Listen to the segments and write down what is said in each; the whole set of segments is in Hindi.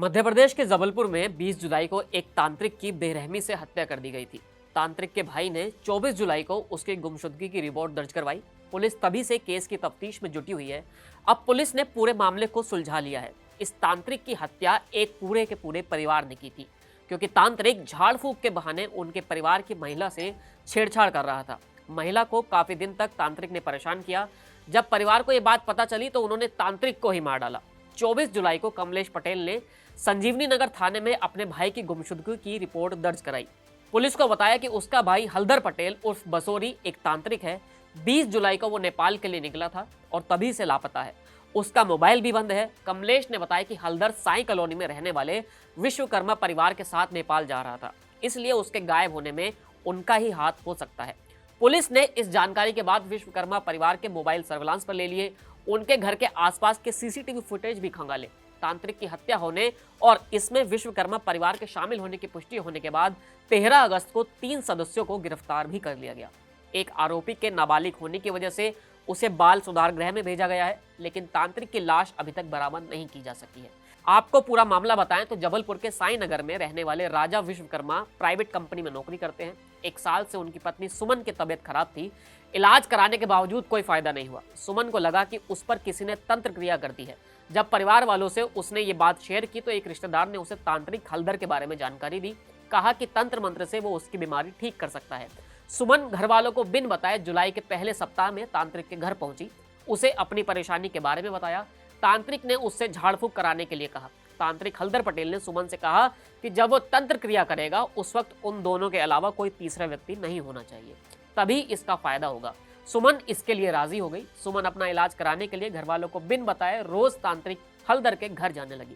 मध्य प्रदेश के जबलपुर में 20 जुलाई को एक तांत्रिक की बेरहमी से हत्या कर दी गई थी। तांत्रिक के भाई ने 24 जुलाई को उसकी गुमशुदगी की रिपोर्ट दर्ज करवाई। पुलिस तभी से केस की तफ्तीश में जुटी हुई है। अब पुलिस ने पूरे मामले को सुलझा लिया है। इस तांत्रिक की हत्या एक पूरे के पूरे परिवार ने की थी, क्योंकि तांत्रिक झाड़ फूक के बहाने उनके परिवार की महिला से छेड़छाड़ कर रहा था। महिला को काफी दिन तक तांत्रिक ने परेशान किया। जब परिवार को यह बात पता चली तो उन्होंने तांत्रिक को ही मार डाला। 24 जुलाई को कमलेश पटेल ने संजीवनी नगर थाने में अपने भाई की गुमशुदगी की रिपोर्ट दर्ज कराई। पुलिस को बताया कि उसका भाई हलधर पटेल उर्फ बसोरी एक तांत्रिक है। 20 जुलाई को वो नेपाल के लिए निकला था और तभी से लापता है। उसका मोबाइल भी बंद है। कमलेश ने बताया कि हलधर साई कॉलोनी में रहने वाले विश्वकर्मा परिवार के साथ नेपाल जा रहा था, इसलिए उसके गायब होने में उनका ही हाथ हो सकता है। पुलिस ने इस जानकारी के बाद विश्वकर्मा परिवार के मोबाइल सर्विलांस पर ले लिए। उनके घर के आसपास के सीसीटीवी फुटेज भी खंगाले। तांत्रिक की हत्या होने और इसमें विश्वकर्मा परिवार के शामिल होने की पुष्टि होने के बाद 13 अगस्त को 3 सदस्यों को गिरफ्तार भी कर लिया गया। एक आरोपी के नाबालिग होने की वजह से उसे बाल सुधार गृह में भेजा गया है, लेकिन तांत्रिक की लाश अभी तक बरामद नहीं की जा सकी है। आपको पूरा मामला बताएं तो जबलपुर के साई नगर में रहने वाले राजा विश्वकर्मा प्राइवेट कंपनी में नौकरी करते हैं। 1 साल से उनकी पत्नी सुमन की तबीयत खराब थी। इलाज कराने के बावजूद कोई फायदा नहीं हुआ। सुमन को लगा कि उस पर किसी ने तंत्र क्रिया कर दी है। जब परिवार वालों से उसने ये बात शेयर की तो एक रिश्तेदार ने उसे तांत्रिक हलधर के बारे में जानकारी दी। कहा कि तंत्र मंत्र से वो उसकी बीमारी ठीक कर सकता है। सुमन घर वालों को बिन बताए जुलाई के पहले सप्ताह में तांत्रिक के घर पहुंची। उसे अपनी परेशानी के बारे में बताया। तांत्रिक ने उससे झाड़ फूक कराने के लिए कहा। तांत्रिक हलधर पटेल ने सुमन से कहा कि जब वो तंत्र क्रिया करेगा उस वक्त उन दोनों के अलावा कोई तीसरा व्यक्ति नहीं होना चाहिए, तभी इसका फायदा होगा। सुमन इसके लिए राजी हो गई। सुमन अपना इलाज कराने के लिए घर वालों को बिन बताए रोज तांत्रिक हलधर के घर जाने लगी।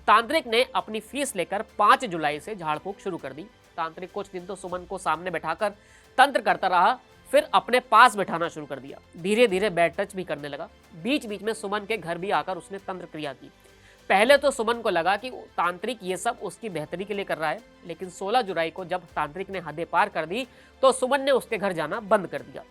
तांत्रिक ने अपनी फीस लेकर 5 जुलाई से झाड़ फूक शुरू कर दी। तांत्रिक कुछ दिन तो सुमन को सामने बैठाकर तंत्र करता रहा, फिर अपने पास बैठाना शुरू कर दिया। धीरे धीरे बैड टच भी करने लगा। बीच बीच में सुमन के घर भी आकर उसने तंत्र क्रिया की। पहले तो सुमन को लगा कि तांत्रिक ये सब उसकी बेहतरी के लिए कर रहा है, लेकिन 16 जुलाई को जब तांत्रिक ने हदें पार कर दी तो सुमन ने उसके घर जाना बंद कर दिया।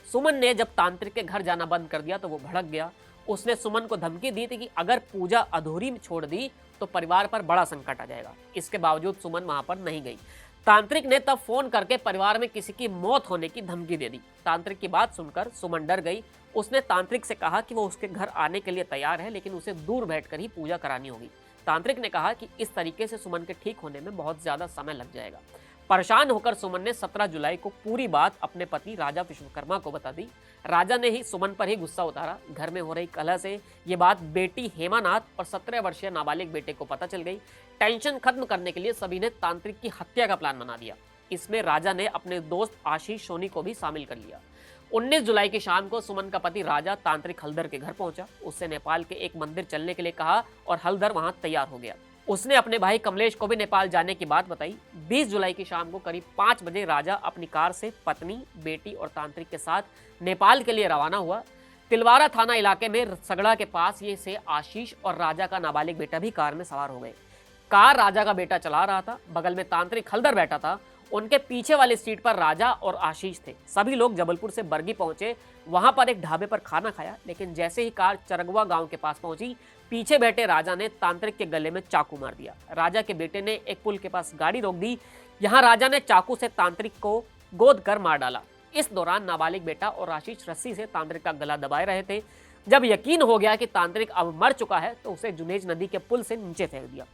सुमन ने जब तांत्रिक के घर जाना बंद कर दिया तो वो भड़क गया। उसने सुमन को धमकी दी थी कि अगर पूजा अधूरी में छोड़ दी तो परिवार पर बड़ा संकट आ जाएगा। इसके बावजूद सुमन वहां पर नहीं गई। तांत्रिक ने तब फोन करके परिवार में किसी की मौत होने की धमकी दे दी। तांत्रिक की बात सुनकर सुमन डर गई। उसने तांत्रिक से कहा कि वो उसके घर आने के लिए तैयार है, लेकिन उसे दूर बैठकर ही पूजा करानी होगी। तांत्रिक ने कहा कि इस तरीके से सुमन के ठीक होने में बहुत ज्यादा समय लग जाएगा। परेशान होकर सुमन ने 17 जुलाई को पूरी बात अपने पति राजा विश्वकर्मा को बता दी। राजा ने ही सुमन पर ही गुस्सा उतारा। घर में हो रही कलह से ये बात बेटी हेमानाथ और 17 वर्षीय नाबालिग बेटे को पता चल गई। टेंशन खत्म करने के लिए सभी ने तांत्रिक की हत्या का प्लान बना दिया। इसमें राजा ने अपने दोस्त आशीष सोनी को भी शामिल कर लिया। 19 जुलाई की शाम को सुमन का पति राजा तांत्रिक हलधर के घर पहुंचा। उससे नेपाल के एक मंदिर चलने के लिए कहा और हलधर वहां तैयार हो गया। उसने अपने भाई कमलेश को भी नेपाल जाने की बात बताई। 20 जुलाई की शाम को करीब 5 बजे राजा अपनी कार से पत्नी, बेटी और तांत्रिक के साथ नेपाल के लिए रवाना हुआ। तिलवारा थाना इलाके में सगड़ा के पास ये से आशीष और राजा का नाबालिग बेटा भी कार में सवार हो गए। कार राजा का बेटा चला रहा था। बगल में तांत्रिक हलधर बैठा था। उनके पीछे वाली सीट पर राजा और आशीष थे। सभी लोग जबलपुर से बरगी पहुंचे। वहां पर एक ढाबे पर खाना खाया, लेकिन जैसे ही कार चरगवा गांव के पास पहुंची, पीछे बैठे राजा ने तांत्रिक के गले में चाकू मार दिया। राजा के बेटे ने एक पुल के पास गाड़ी रोक दी। यहां राजा ने चाकू से तांत्रिक को गोद कर मार डाला। इस दौरान नाबालिग बेटा और आशीष रस्सी से तांत्रिक का गला दबाए रहे थे। जब यकीन हो गया कि तांत्रिक अब मर चुका है तो उसे जुनेज नदी के पुल से नीचे फेंक दिया।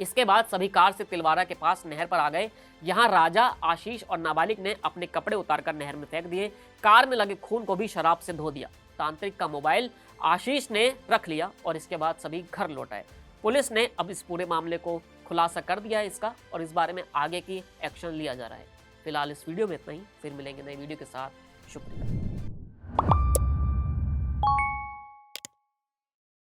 इसके बाद सभी कार से तिलवारा के पास नहर पर आ गए। यहाँ राजा, आशीष और नाबालिग ने अपने कपड़े उतारकर नहर में फेंक दिए। कार में लगे खून को भी शराब से धो दिया। तांत्रिक का मोबाइल आशीष ने रख लिया और इसके बाद सभी घर लौट आए। पुलिस ने अब इस पूरे मामले को खुलासा कर दिया है इसका, और इस बारे में आगे की एक्शन लिया जा रहा है। फिलहाल इस वीडियो में इतना ही। फिर मिलेंगे नई वीडियो के साथ। शुक्रिया।